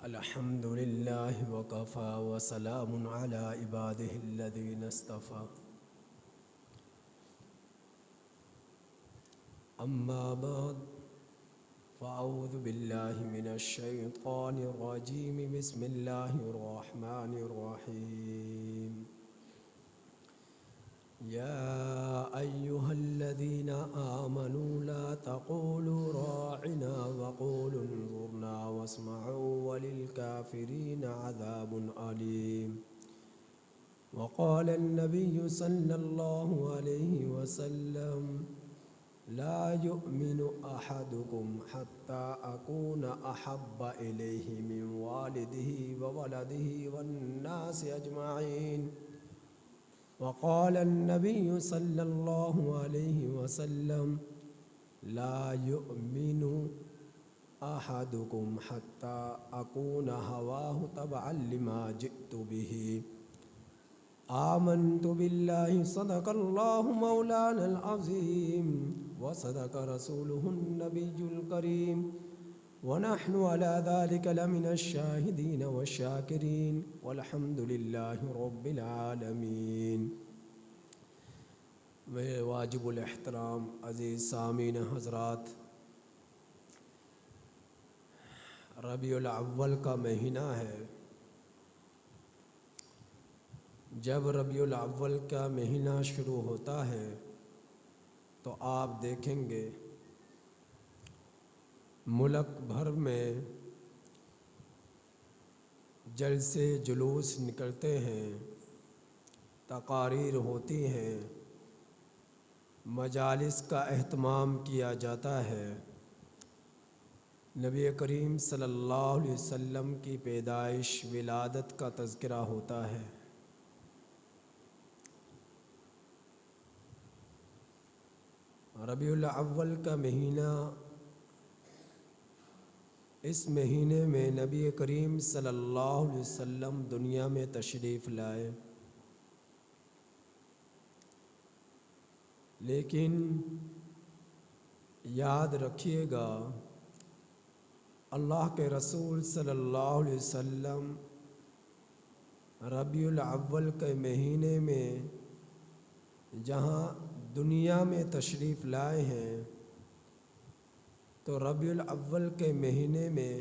الحمد لله وكفى وسلام على عباده الذين اصطفى. أما بعد فأعوذ بالله من الشيطان الرجيم. بسم الله الرحمن الرحيم. يا أيها الذين آمنوا لا تقولوا راعنا وقولوا انظرنا واسمعوا وللكافرين عذاب أليم. وقال النبي صلى الله عليه وسلم لا يؤمن أحدكم حتى أكون أحب إليه من والده وولده والناس أجمعين. وقال النبي صلى الله عليه وسلم لا يؤمن أحدكم حتى أكون هواه تبعا لما جئت به. آمنت بالله صدق الله مولانا العظيم وصدق رسوله النبي الكريم ونحن على ذلك لمن الشاهدين والشاكرين والحمد لله رب العالمین. واجب الاحترام عزیز سامعین حضرات، ربیع الاول کا مہینہ ہے. جب ربیع الاول کا مہینہ شروع ہوتا ہے تو آپ دیکھیں گے ملک بھر میں جلسے جلوس نکلتے ہیں، تقاریر ہوتی ہیں، مجالس کا اہتمام کیا جاتا ہے، نبی کریم صلی اللہ علیہ وسلم کی پیدائش ولادت کا تذکرہ ہوتا ہے. ربیع الاول کا مہینہ، اس مہینے میں نبی کریم صلی اللہ علیہ وسلم دنیا میں تشریف لائے، لیکن یاد رکھیے گا اللہ کے رسول صلی اللہ علیہ وسلم ربیع الاول کے مہینے میں جہاں دنیا میں تشریف لائے ہیں تو ربیع الاول کے مہینے میں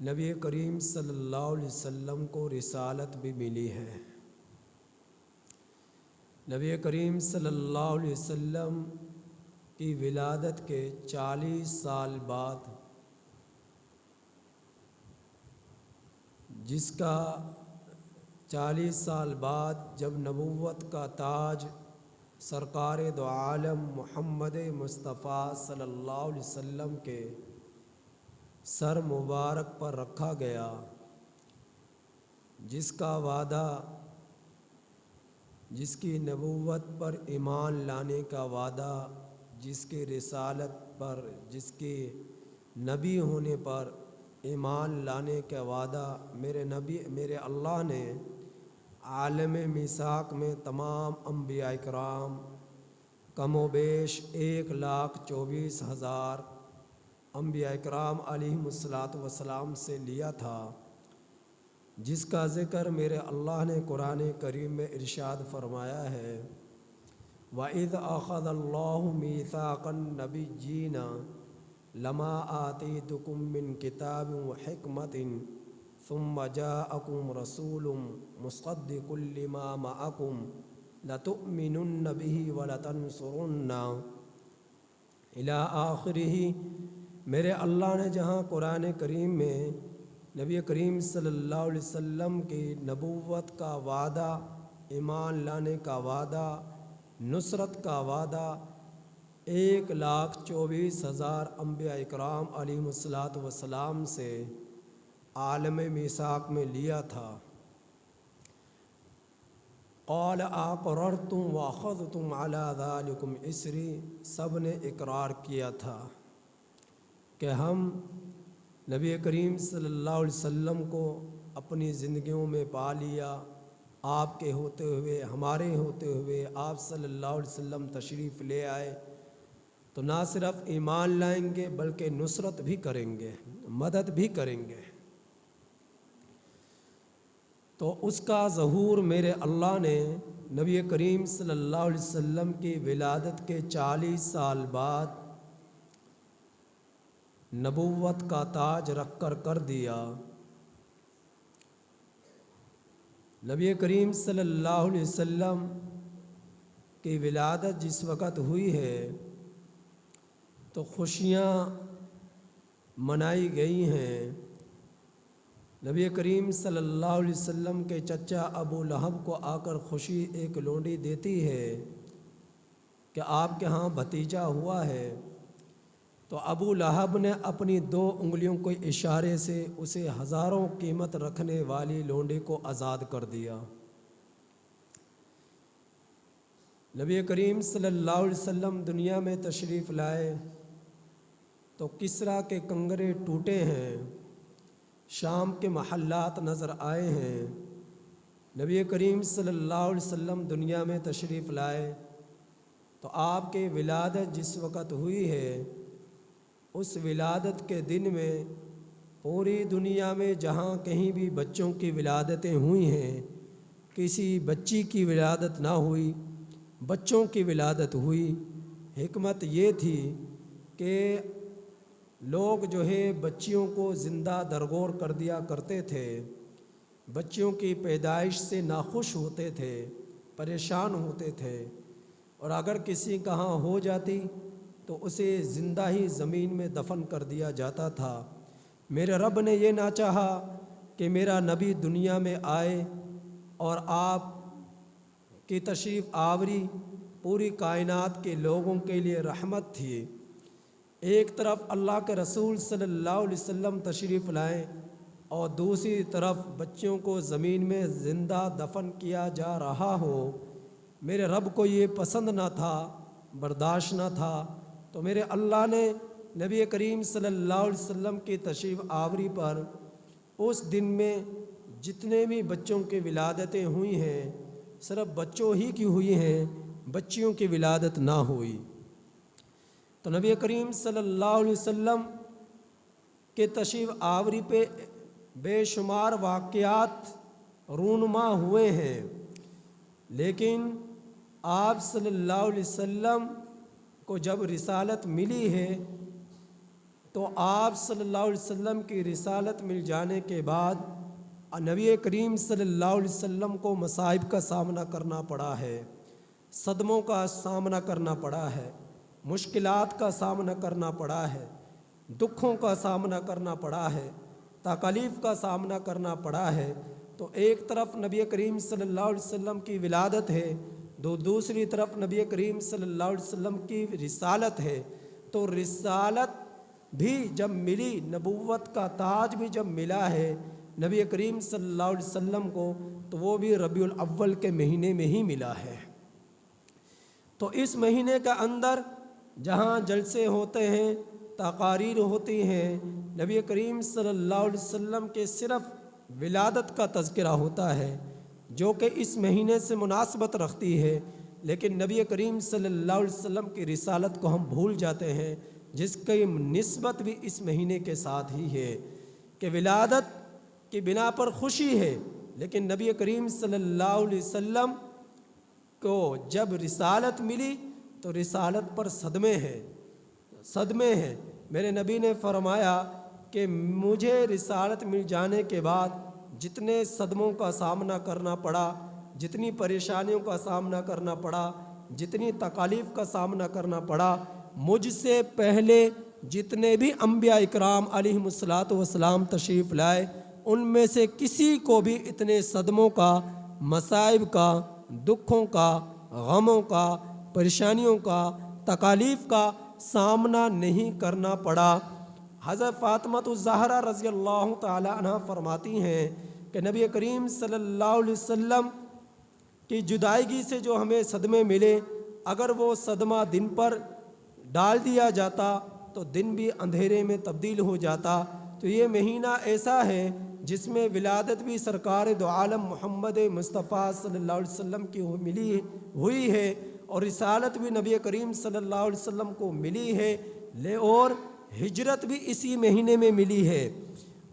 نبی کریم صلی اللہ علیہ وسلم کو رسالت بھی ملی ہے. نبی کریم صلی اللہ علیہ وسلم کی ولادت کے 40 سال بعد، جس کا 40 سال بعد جب نبوت کا تاج سرکار دو عالم محمد مصطفیٰ صلی اللہ علیہ وسلم کے سر مبارک پر رکھا گیا، جس کا وعدہ، جس کی نبوت پر ایمان لانے کا وعدہ، جس کی رسالت پر، جس کے نبی ہونے پر ایمان لانے کا وعدہ میرے اللہ نے عالم میثاق میں تمام انبیاء کرام کم و بیش 1,24,000 انبیاء کرام علیہم الصلاۃ سے لیا تھا، جس کا ذکر میرے اللہ نے قرآن کریم میں ارشاد فرمایا ہے وَإِذْ أَخَذَ اللَّهُ مِيثَاقَ النَّبِيِّينَ لَمَا آتَيْتُكُم مِّن كِتَابٍ وَحِكْمَةٍ ثم جاءكم رسول مصدق لما معكم لتؤمنن به ولتنصرنه الى آخرہ. میرے اللہ نے جہاں قرآن کریم میں نبی کریم صلی اللہ علیہ وسلم کی نبوت کا وعدہ، ایمان لانے کا وعدہ، نصرت کا وعدہ 1,24,000 انبیاء کرام علیہم الصلاۃ سے عالم میثاق میں لیا تھا. قال اقررتم واخذتم على ذلكم اسری، سب نے اقرار کیا تھا کہ ہم نبی کریم صلی اللہ علیہ وسلم کو اپنی زندگیوں میں پا لیا، آپ کے ہوتے ہوئے، ہمارے ہوتے ہوئے آپ صلی اللہ علیہ وسلم تشریف لے آئے تو نہ صرف ایمان لائیں گے بلکہ نصرت بھی کریں گے، مدد بھی کریں گے. تو اس کا ظہور میرے اللہ نے نبی کریم صلی اللہ علیہ وسلم کی ولادت کے 40 سال بعد نبوت کا تاج رکھ کر دیا۔ نبی کریم صلی اللہ علیہ وسلم کی ولادت جس وقت ہوئی ہے تو خوشیاں منائی گئی ہیں۔ نبی کریم صلی اللہ علیہ وسلم کے چچا ابو لہب کو آ کر خوشی ایک لونڈی دیتی ہے کہ آپ کے ہاں بھتیجا ہوا ہے، تو ابو لہب نے اپنی 2 انگلیوں کے اشارے سے اسے ہزاروں قیمت رکھنے والی لونڈی کو آزاد کر دیا۔ نبی کریم صلی اللہ علیہ وسلم دنیا میں تشریف لائے تو کسریٰ کے کنگرے ٹوٹے ہیں، شام کے محلات نظر آئے ہیں۔ نبی کریم صلی اللہ علیہ وسلم دنیا میں تشریف لائے تو آپ کے ولادت جس وقت ہوئی ہے اس ولادت کے دن میں پوری دنیا میں جہاں کہیں بھی بچوں کی ولادتیں ہوئی ہیں، کسی بچی کی ولادت نہ ہوئی، بچوں کی ولادت ہوئی۔ حکمت یہ تھی کہ لوگ جو ہے بچیوں کو زندہ درگور کر دیا کرتے تھے، بچیوں کی پیدائش سے ناخوش ہوتے تھے، پریشان ہوتے تھے، اور اگر کسی کہاں ہو جاتی تو اسے زندہ ہی زمین میں دفن کر دیا جاتا تھا۔ میرے رب نے یہ نہ چاہا کہ میرا نبی دنیا میں آئے اور آپ کی تشریف آوری پوری کائنات کے لوگوں کے لیے رحمت تھی۔ ایک طرف اللہ کے رسول صلی اللہ علیہ وسلم تشریف لائیں اور دوسری طرف بچوں کو زمین میں زندہ دفن کیا جا رہا ہو، میرے رب کو یہ پسند نہ تھا، برداشت نہ تھا، تو میرے اللہ نے نبی کریم صلی اللہ علیہ وسلم کی تشریف آوری پر اس دن میں جتنے بھی بچوں کی ولادتیں ہوئی ہیں صرف بچوں ہی کی ہوئی ہیں، بچیوں کی ولادت نہ ہوئی۔ تو نبی کریم صلی اللہ علیہ وسلم کے تشریف آوری پہ بے شمار واقعات رونما ہوئے ہیں، لیکن آپ صلی اللہ علیہ وسلم کو جب رسالت ملی ہے تو آپ صلی اللہ علیہ وسلم کی رسالت مل جانے کے بعد نبی کریم صلی اللہ علیہ وسلم کو مصائب کا سامنا کرنا پڑا ہے، صدموں کا سامنا کرنا پڑا ہے، مشکلات کا سامنا کرنا پڑا ہے، دکھوں کا سامنا کرنا پڑا ہے، تکالیف کا سامنا کرنا پڑا ہے۔ تو ایک طرف نبی کریم صلی اللہ علیہ وسلم کی ولادت ہے، دوسری طرف نبی کریم صلی اللہ علیہ وسلم کی رسالت ہے۔ تو رسالت بھی جب ملی، نبوت کا تاج بھی جب ملا ہے نبی کریم صلی اللہ علیہ وسلم کو، تو وہ بھی ربیع الاول کے مہینے میں ہی ملا ہے۔ تو اس مہینے کا اندر جہاں جلسے ہوتے ہیں، تقاریر ہوتی ہیں، نبی کریم صلی اللہ علیہ وسلم کے صرف ولادت کا تذکرہ ہوتا ہے جو کہ اس مہینے سے مناسبت رکھتی ہے، لیکن نبی کریم صلی اللہ علیہ وسلم کی رسالت کو ہم بھول جاتے ہیں، جس کی نسبت بھی اس مہینے کے ساتھ ہی ہے کہ ولادت کی بنا پر خوشی ہے، لیکن نبی کریم صلی اللہ علیہ وسلم کو جب رسالت ملی تو رسالت پر صدمے ہیں۔ میرے نبی نے فرمایا کہ مجھے رسالت مل جانے کے بعد جتنے صدموں کا سامنا کرنا پڑا، جتنی پریشانیوں کا سامنا کرنا پڑا، جتنی تکالیف کا سامنا کرنا پڑا، مجھ سے پہلے جتنے بھی انبیاء اکرام علیہم الصلاۃ والسلام تشریف لائے ان میں سے کسی کو بھی اتنے صدموں کا، مصائب کا، دکھوں کا، غموں کا، پریشانیوں کا، تکالیف کا سامنا نہیں کرنا پڑا۔ حضرت فاطمہ الزہرا رضی اللہ تعالی عنہ فرماتی ہیں کہ نبی کریم صلی اللہ علیہ وسلم کی جدائیگی سے جو ہمیں صدمے ملے، اگر وہ صدمہ دن پر ڈال دیا جاتا تو دن بھی اندھیرے میں تبدیل ہو جاتا۔ تو یہ مہینہ ایسا ہے جس میں ولادت بھی سرکار دو عالم محمد مصطفیٰ صلی اللہ علیہ وسلم کی ملی ہوئی ہے، اور رسالت بھی نبی کریم صلی اللہ علیہ وسلم کو ملی ہے، اور ہجرت بھی اسی مہینے میں ملی ہے،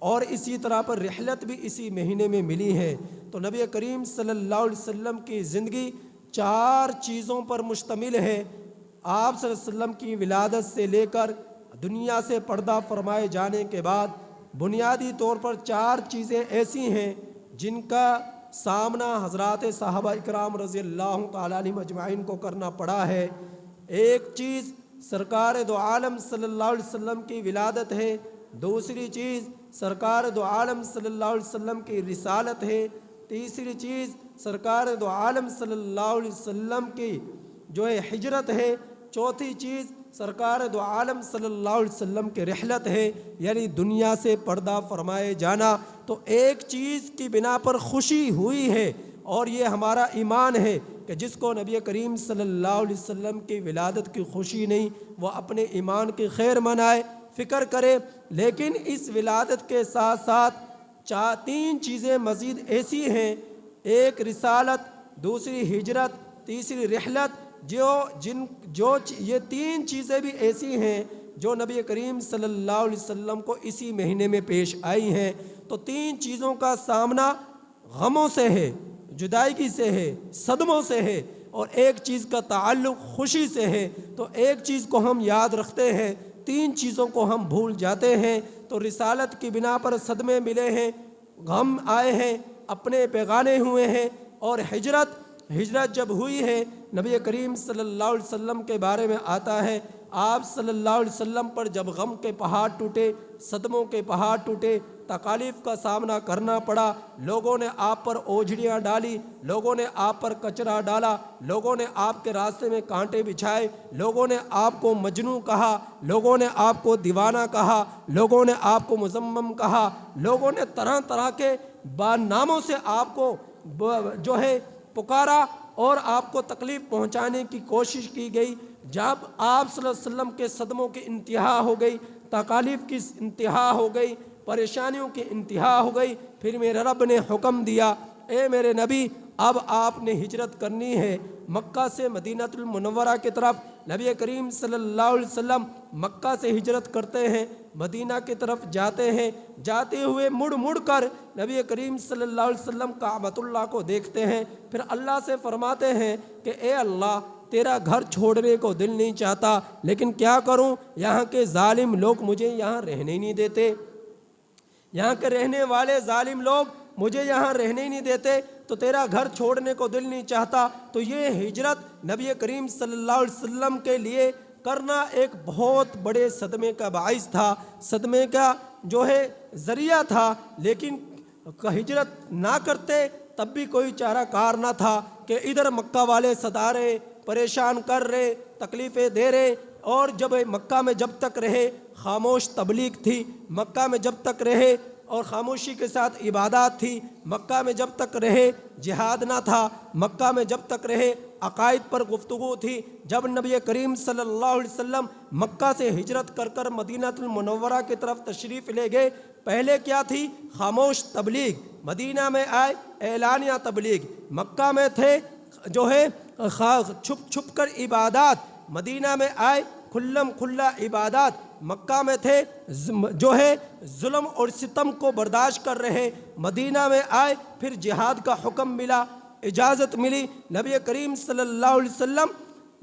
اور اسی طرح پر رحلت بھی اسی مہینے میں ملی ہے۔ تو نبی کریم صلی اللہ علیہ وسلم کی زندگی 4 چیزوں پر مشتمل ہے۔ آپ صلی اللہ علیہ وسلم کی ولادت سے لے کر دنیا سے پردہ فرمائے جانے کے بعد بنیادی طور پر 4 چیزیں ایسی ہیں جن کا سامنا حضرات صحابہ اکرام رضی اللہ تعالیٰ عنہم اجمعین کو کرنا پڑا ہے۔ ایک چیز سرکار دو عالم صلی اللہ علیہ وسلم کی ولادت ہے، دوسری چیز سرکار دو عالم صلی اللہ علیہ وسلم کی رسالت ہے، تیسری چیز سرکار دو عالم صلی اللہ علیہ وسلم کی ہجرت ہے، چوتھی چیز سرکار دو عالم صلی اللہ علیہ وسلم کی رحلت ہے، یعنی دنیا سے پردہ فرمائے جانا۔ تو ایک چیز کی بنا پر خوشی ہوئی ہے، اور یہ ہمارا ایمان ہے کہ جس کو نبی کریم صلی اللہ علیہ وسلم کی ولادت کی خوشی نہیں، وہ اپنے ایمان کی خیر منائے، فکر کرے۔ لیکن اس ولادت کے ساتھ ساتھ 3 چیزیں مزید ایسی ہیں، ایک رسالت، دوسری ہجرت، تیسری رحلت، یہ 3 چیزیں بھی ایسی ہیں جو نبی کریم صلی اللہ علیہ وسلم کو اسی مہینے میں پیش آئی ہیں۔ تو 3 چیزوں کا سامنا غموں سے ہے، جدائیگی سے ہے، صدموں سے ہے، اور ایک چیز کا تعلق خوشی سے ہے۔ تو ایک چیز کو ہم یاد رکھتے ہیں، 3 چیزوں کو ہم بھول جاتے ہیں۔ تو رسالت کی بنا پر صدمے ملے ہیں، غم آئے ہیں، اپنے بیگانے ہوئے ہیں، اور ہجرت جب ہوئی ہے، نبی کریم صلی اللہ علیہ وسلم کے بارے میں آتا ہے، آپ صلی اللہ علیہ وسلم پر جب غم کے پہاڑ ٹوٹے، صدموں کے پہاڑ ٹوٹے، تکالیف کا سامنا کرنا پڑا، لوگوں نے آپ پر اوجھڑیاں ڈالی، لوگوں نے آپ پر کچرا ڈالا، لوگوں نے آپ کے راستے میں کانٹے بچھائے، لوگوں نے آپ کو مجنوں کہا، لوگوں نے آپ کو دیوانہ کہا، لوگوں نے آپ کو مذمم کہا، لوگوں نے طرح طرح کے ناموں سے آپ کو پکارا، اور آپ کو تکلیف پہنچانے کی کوشش کی گئی۔ جب آپ صلی اللہ علیہ وسلم کے صدموں کی انتہا ہو گئی، تکالیف کی انتہا ہو گئی، پریشانیوں کی انتہا ہو گئی، پھر میرے رب نے حکم دیا، اے میرے نبی اب آپ نے ہجرت کرنی ہے مکہ سے مدینہ المنورہ کی طرف۔ نبی کریم صلی اللہ علیہ وسلم مکہ سے ہجرت کرتے ہیں، مدینہ کی طرف جاتے ہیں، جاتے ہوئے مڑ کر نبی کریم صلی اللہ علیہ وسلم کعبۃ اللہ کو دیکھتے ہیں، پھر اللہ سے فرماتے ہیں کہ اے اللہ تیرا گھر چھوڑنے کو دل نہیں چاہتا، لیکن کیا کروں، یہاں کے ظالم لوگ مجھے یہاں رہنے نہیں دیتے، یہاں کے رہنے والے ظالم لوگ مجھے یہاں رہنے نہیں دیتے، تو تیرا گھر چھوڑنے کو دل نہیں چاہتا۔ تو یہ ہجرت نبی کریم صلی اللہ علیہ وسلم کے لیے کرنا ایک بہت بڑے صدمے کا باعث تھا، صدمے کا ذریعہ تھا۔ لیکن ہجرت نہ کرتے تب بھی کوئی چارہ کار نہ تھا کہ ادھر مکہ والے ستا رہے، پریشان کر رہے، تکلیفیں دے رہے، اور جب مکہ میں جب تک رہے خاموش تبلیغ تھی، مکہ میں جب تک رہے اور خاموشی کے ساتھ عبادات تھی، مکہ میں جب تک رہے جہاد نہ تھا، مکہ میں جب تک رہے عقائد پر گفتگو تھی۔ جب نبی کریم صلی اللہ علیہ وسلم مکہ سے ہجرت کر مدینہ المنورہ کی طرف تشریف لے گئے، پہلے کیا تھی؟ خاموش تبلیغ۔ مدینہ میں آئے اعلانیہ تبلیغ، مکہ میں تھے چھپ کر عبادات، مدینہ میں آئے کھلا عبادات، مکہ میں تھے ظلم اور ستم کو برداشت کر رہے، مدینہ میں آئے پھر جہاد کا حکم ملا، اجازت ملی۔ نبی کریم صلی اللہ علیہ وسلم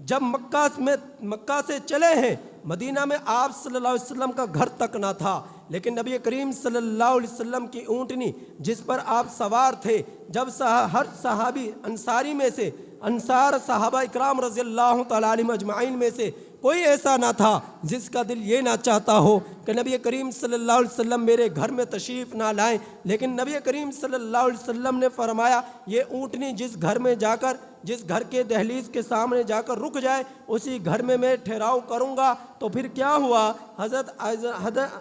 جب مکہ سے چلے ہیں، مدینہ میں آپ صلی اللہ علیہ وسلم کا گھر تک نہ تھا، لیکن نبی کریم صلی اللہ علیہ وسلم کی اونٹنی جس پر آپ سوار تھے، جب ہر صحابی انصاری میں سے، انصار صحابہ اکرام رضی اللہ تعالیٰ عنہم اجمعین میں سے کوئی ایسا نہ تھا جس کا دل یہ نہ چاہتا ہو کہ نبی کریم صلی اللہ علیہ وسلم میرے گھر میں تشریف نہ لائیں، لیکن نبی کریم صلی اللہ علیہ وسلم نے فرمایا یہ اونٹنی جس گھر میں جا کر، جس گھر کے دہلیز کے سامنے جا کر رک جائے اسی گھر میں ٹھہراؤ کروں گا۔ تو پھر کیا ہوا؟ حضرت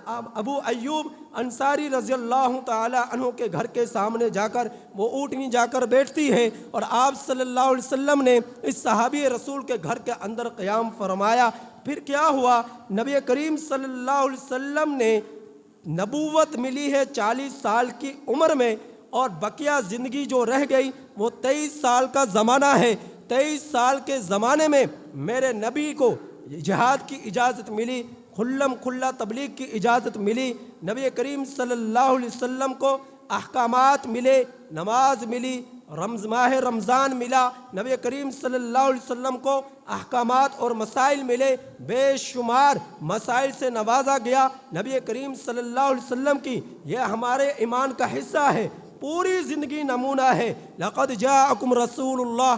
ابو ایوب انصاری رضی اللہ تعالی عنہ کے گھر کے سامنے جا کر وہ اونٹنی جا کر بیٹھتی ہے، اور آپ صلی اللہ علیہ وسلم نے اس صحابی رسول کے گھر کے اندر قیام فرمایا۔ پھر کیا ہوا؟ نبی کریم صلی اللہ علیہ وسلم نے نبوت ملی ہے 40 سال کی عمر میں، اور بقیہ زندگی جو رہ گئی وہ 23 سال کا زمانہ ہے۔ 23 سال کے زمانے میں میرے نبی کو جہاد کی اجازت ملی، کھلم کھلا تبلیغ کی اجازت ملی، نبی کریم صلی اللہ علیہ وسلم کو احکامات ملے، نماز ملی، ماہ رمضان ملا، نبی کریم صلی اللہ علیہ وسلم کو احکامات اور مسائل ملے، بے شمار مسائل سے نوازا گیا نبی کریم صلی اللہ علیہ وسلم کی۔ یہ ہمارے ایمان کا حصہ ہے، پوری زندگی نمونہ ہے۔ لقد جاءکم رسول اللہ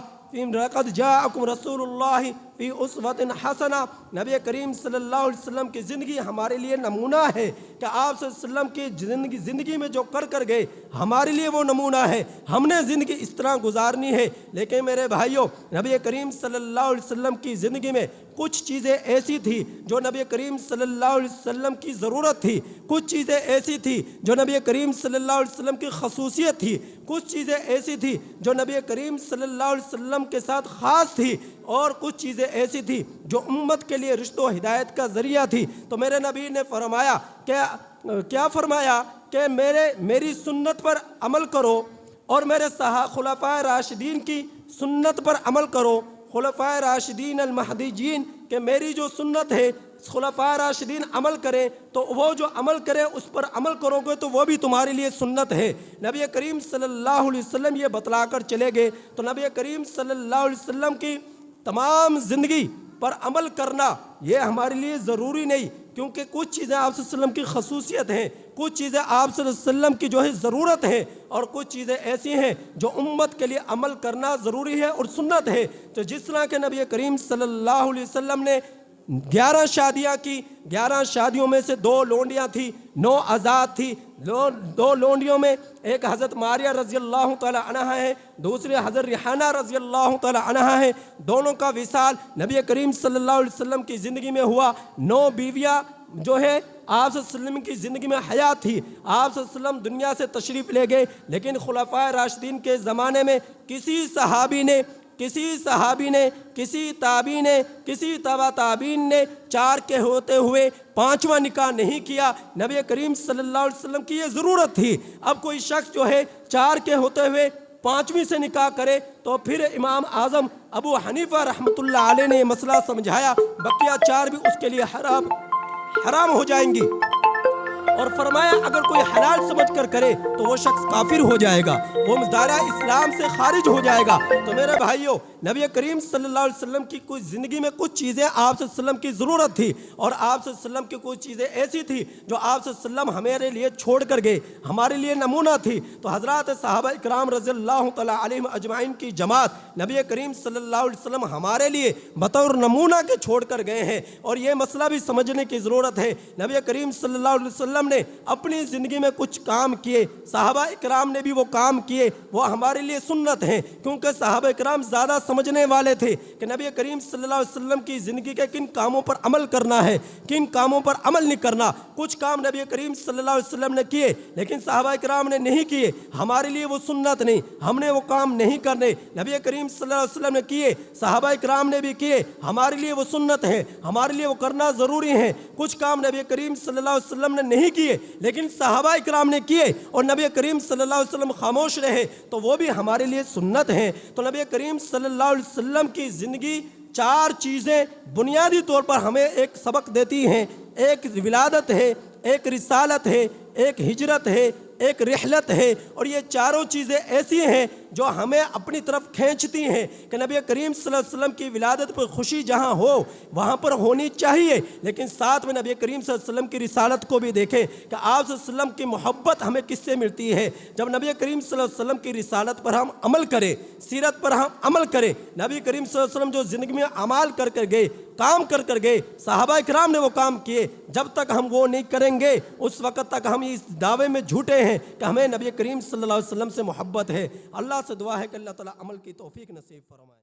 فی اسوۃ حسنہ، نبی کریم صلی اللہ علیہ وسلم کی زندگی ہمارے لیے نمونہ ہے کہ آپ صلی اللہ علیہ وسلم کی زندگی میں جو کر گئے ہمارے لیے وہ نمونہ ہے۔ ہم نے زندگی اس طرح گزارنی ہے۔ لیکن میرے بھائیوں، نبی کریم صلی اللہ علیہ وسلم کی زندگی میں کچھ چیزیں ایسی تھی جو نبی کریم صلی اللہ علیہ وسلم کی ضرورت تھی، کچھ چیزیں ایسی تھی جو نبی کریم صلی اللہ علیہ وسلم کی خصوصیت تھی، کچھ چیزیں ایسی تھی جو نبی کریم صلی اللہ علیہ وسلم کے ساتھ خاص تھی، اور کچھ چیزیں ایسی تھی جو امت کے لیے رشد و ہدایت کا ذریعہ تھی۔ تو میرے نبی نے فرمایا کہ کیا فرمایا کہ میری سنت پر عمل کرو اور میرے خلفائے راشدین کی سنت پر عمل کرو، خلفائے راشدین المہدیین، کہ میری جو سنت ہے خلفائے راشدین عمل کریں تو وہ جو عمل کرے اس پر عمل کرو گے تو وہ بھی تمہارے لیے سنت ہے۔ نبی کریم صلی اللہ علیہ وسلم یہ بتلا کر چلے گئے۔ تو نبی کریم صلی اللہ علیہ وسلم کی تمام زندگی پر عمل کرنا یہ ہمارے لیے ضروری نہیں، کیونکہ کچھ چیزیں آپ صلی اللہ علیہ وسلم کی خصوصیت ہیں، کچھ چیزیں آپ صلی اللہ علیہ وسلم کی جو ہے ضرورت ہے، اور کچھ چیزیں ایسی ہیں جو امت کے لیے عمل کرنا ضروری ہے اور سنت ہے۔ تو جس طرح کہ نبی کریم صلی اللہ علیہ وسلم نے 11 شادیاں کی، 11 شادیوں میں سے 2 لونڈیاں تھیں، 9 آزاد تھی۔ 2 لونڈیوں میں ایک حضرت ماریہ رضی اللہ تعالی عنہا ہے، دوسری حضرت ریحانہ رضی اللہ تعالی عنہا ہے۔ دونوں کا وصال نبی کریم صلی اللہ علیہ وسلم کی زندگی میں ہوا۔ 9 بیویاں جو ہے آپ صلی اللہ علیہ وسلم کی زندگی میں حیات تھی، آپ صلی اللہ علیہ وسلم دنیا سے تشریف لے گئے، لیکن خلفائے راشدین کے زمانے میں کسی صحابی نے، کسی تابعی نے، کسی تبع تابعین نے 4 کے ہوتے ہوئے 5واں نکاح نہیں کیا۔ نبی کریم صلی اللہ علیہ وسلم کی یہ ضرورت تھی۔ اب کوئی شخص جو ہے 4 کے ہوتے ہوئے 5ویں سے نکاح کرے تو پھر امام اعظم ابو حنیفہ رحمۃ اللہ علیہ نے یہ مسئلہ سمجھایا، بقیہ 4 بھی اس کے لیے حرام ہو جائیں گی، اور فرمایا اگر کوئی حلال سمجھ کر کرے تو وہ شخص کافر ہو جائے گا، وہ دائرہ اسلام سے خارج ہو جائے گا۔ تو میرے بھائیوں، نبی کریم صلی اللہ علیہ وسلم کی کچھ زندگی میں کچھ چیزیں آپ صلی اللہ علیہ وسلم کی ضرورت تھی، اور آپ صلی اللہ علیہ وسلم کی کچھ چیزیں ایسی تھی جو آپ صلی اللہ علیہ وسلم ہمارے لیے چھوڑ کر گئے، ہمارے لیے نمونہ تھی۔ تو حضرات صحابہ اکرام رضی اللہ تعالیٰ علیہم اجمعین کی جماعت نبی کریم صلی اللہ علیہ وسلم ہمارے لیے بطور نمونہ کے چھوڑ کر گئے ہیں، اور یہ مسئلہ بھی سمجھنے کی ضرورت ہے۔ نبی کریم صلی اللہ علیہ وسلم نے اپنی زندگی میں کچھ کام کیے، صحابہ اکرام نے بھی وہ کام کیے، وہ ہمارے لیے سنت ہیں، کیونکہ صحابہ اکرام زیادہ سمجھنے والے تھے کہ نبی کریم صلی اللہ علیہ وسلم کی زندگی کے کن کاموں پر عمل کرنا ہے، کن کاموں پر عمل نہیں کرنا۔ کچھ کام نبی کریم صلی اللہ علیہ وسلم نے کیے لیکن صحابہ اکرام نے نہیں کیے، ہمارے لیے وہ سنت نہیں، ہم نے وہ کام نہیں کرنے۔ نبی کریم صلی اللہ علیہ وسلم نے کیے، صحابہ اکرام نے بھی کیے، ہمارے لیے وہ سنت ہے، ہمارے لیے وہ کرنا ضروری ہے۔ کچھ کام نبی کریم صلی اللہ علیہ وسلم نے نہیں کیے لیکن صحابہ اکرام نے کیے اور نبی کریم صلی اللہ علیہ وسلم خاموش رہے، تو وہ بھی ہمارے لیے سنت ہیں۔ تو نبی کریم صلی اللہ علیہ وسلم کی زندگی 4 چیزیں بنیادی طور پر ہمیں ایک سبق دیتی ہیں، ایک ولادت ہے، ایک رسالت ہے، ایک ہجرت ہے، ایک رحلت ہے، اور یہ 4 چیزیں ایسی ہیں جو ہمیں اپنی طرف کھینچتی ہیں کہ نبی کریم صلی اللہ علیہ وسلم کی ولادت پر خوشی جہاں ہو وہاں پر ہونی چاہیے، لیکن ساتھ میں نبی کریم صلی اللہ علیہ وسلم کی رسالت کو بھی دیکھیں کہ آپ صلی اللہ علیہ وسلم کی محبت ہمیں کس سے ملتی ہے۔ جب نبی کریم صلی اللہ علیہ وسلم کی رسالت پر ہم عمل کریں، سیرت پر ہم عمل کریں، نبی کریم صلی اللہ علیہ وسلم جو زندگی میں اعمال کر گئے، کام کر گئے، صحابہ اکرام نے وہ کام کیے، جب تک ہم وہ نہیں کریں گے اس وقت تک ہم اس دعوے میں جھوٹے ہیں کہ ہمیں نبی کریم صلی اللہ علیہ وسلم سے محبت ہے۔ اللہ سے دعا ہے کہ اللہ تعالیٰ عمل کی توفیق نصیب فرمائے۔